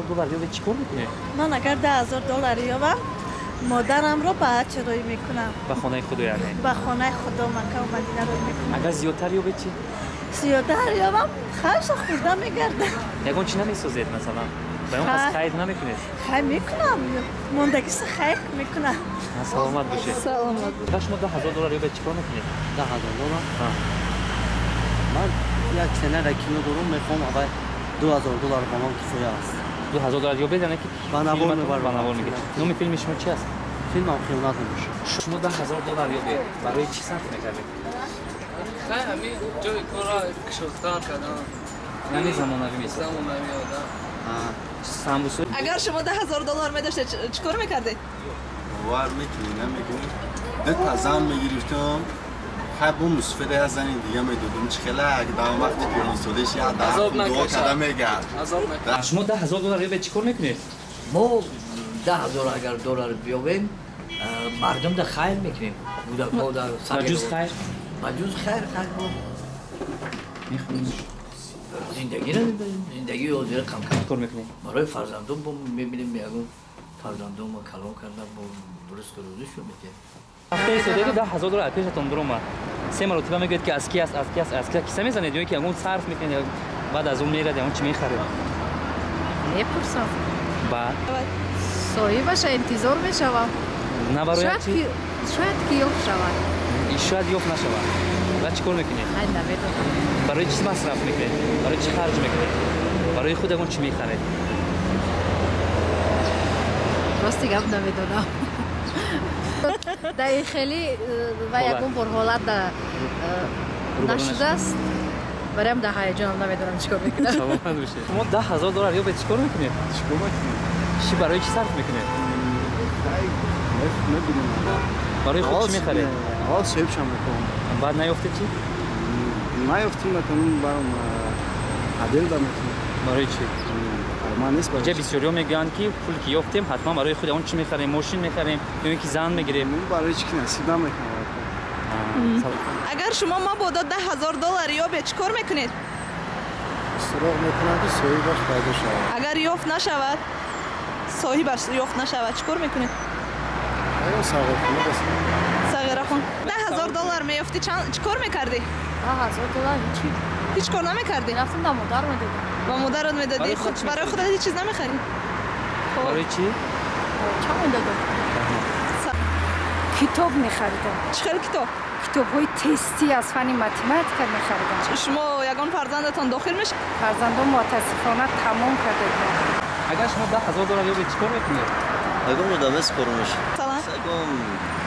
دلار یا چیکار میکنه؟ من اگر $10,000 یابم مادرم رو به چه روی میکنم؟ به خانه خدا یعنی؟ به خانه خدا مکه و مدینه روی میکنم. اگر زیادتر یابه چی؟ زیادتر یابم خرش خورده میگرده. یکون چی نمیسازید مثلا؟ به اون از خیر نمیکنید؟ خیر میکنم. موندگی خیر میکنم. سلامت باشه. سلامت باشه. شما $10,000 یابه چیکار میکنید؟ $10,000 ها. من یک سنه رکینو دارم میخوام اول $2,000 با من کفایه است. $2,000 یابه یعنی که بنوار میبرم. بنوار میگه. نام فیلم شما چی است؟ فیلم هم خیانت نمیشه. شما $10,000 یابه برای چی صرف میکردید؟ خیلی همین جای کارا کشوستان کردم. یعنی زمانوی میست. زمانوی آدم. سامبوسو. اگر شما $10,000 می‌داشتید چیکار می‌کردید؟ باور میکنی نمیگم ده تا زن میگرفتم خب اون مستفده از زنی دیگه میدادم چخلا اگه در وقتی که سودش یاد دو کدام میگرد شما $10,000 یابه چیکار میکنید؟ ما $10,000 بیابیم مردم در خیر میکنیم بودک‌ها در بجز خیر؟ بجز خیر ما میخونیم زندگی رو میبریم زندگی رو زیر کم کم کار میکنید؟ برای فرزندم با میبینیم میگم فرزندم رو کلام کردن با درست کردوش رو میکنیم هفته سوده $10,000 پیشتون دارم من 3 مرتبه میگید که از کی است از کی است از کی کیسه میزنید یا که اون صرف میکنه بعد از اون میره اون چی میخره میپرسم بعد صاحبش انتظار میشوم نه برای چی شاید که یافت شود شاید یافت نشود بعد چیکار میکنید من نمیدونم برای چی مصرف میکنید برای چی خرج میکنید برای خودتون چی میخرید راستی گپ نمیدونم در خیلی و یکون پر حالت نشده است برایم در هیجان نمیدونم چیکار میکنم شما $10,000 یا به چیکار میکنید چیکار میکنی؟ چی برای چی صرف میکنید نمیدونم برای خود چی میخرید حال سیب شم میکنم بعد نیافته چی نیفتیم میتونم برام عدل دا میتونم برای چی من نیست اینجا بسیاری میگن که پول که یافتیم حتما برای خود اون چی میخریم ماشین میخریم یا اینکه زن میگیریم برای چی نصیب نمیکنم اگر شما ما بودا $10,000 یابه چیکار میکنید؟ سراغ میکنم که صاحبش پیدا شود اگر یافت نشود صاحبش یافت نشود چیکار میکنید؟ آیا صغیر خونه بس صغیر خون $10,000 میافتی چیکار میکردی؟ $10,000 هیچی هیچ کار نمیکردی؟ رفتم در مادر میدادم با مادرت میدادی خود برای خودت هیچ چیز نمیخری؟ برای چی چه میدادم کتاب میخریدم چه خیلی کتاب؟ کتاب های تستی از فن متماتیک میخریدم شما یگان فرزندتان داخل میشه؟ فرزندم متاسفانه تمام کرده اگر شما $10,000 یا به چیکار میکنید اگه مدامس کارمش سلام اگم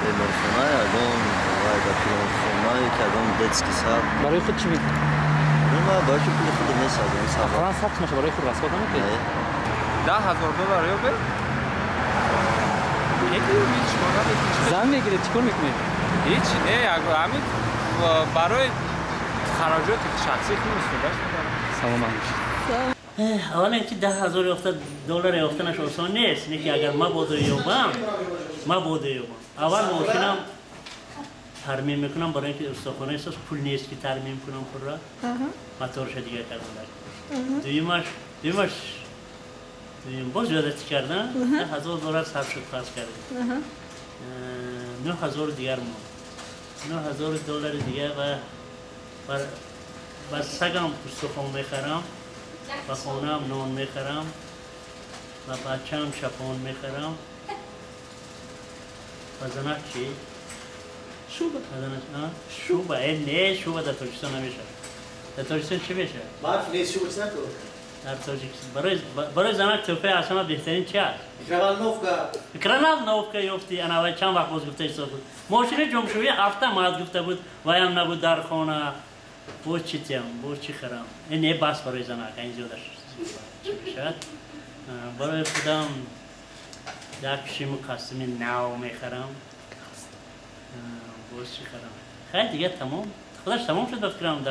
بیمارخونه اگم وای دکترخونه که اگم دتسکی سال برای خود چی میکنید ما باشه پول خود میسازم فرانس سخت میشه برای خود رسوت نمیکنید $10,000 یابه زن میگیره چیکار میکنید هیچ نه همین برای خراجات شخصی خودم استفاده میکنم سلام علیکم اولا اینکه $10,000 یافتنش آسان نیست اینه که اگر ما بوده یابم اول ماشینم ترمیم میکنم برای اینکه استخوانه احساس پول نیست که ترمیم کنم پر را موتورش دیگه کردم دویمش باز زیادتی کردن $10,000 صرف شد خرج کردیم $9,000 دیگر مون $9,000 دیگه و سگم استخوان میخرم و خونم نان میخرم و بچه‌م شپان میخرم و زنک چی؟ شوبه نه شوبه در تاجیکستان نمیشه در تاجیکستان چی میشه؟ برف نیست شو بس نکن در تاجیکستان برای زنک توفه اصلا بهترین چی است؟ اکرانال نوفکا یافتی انا و چند وقت باز گفته ایستاد بود ماشین جمشوی هفته ماهد گفته بود ویم نبود در خانه بود چی تیم بود چی خرم این بس برای زنک این زیاده شد برای خودم در کشیم کاستوم نو میخرم بود چی خرم خیلی دیگه تمام خودش تمام شد بفکرم $10,000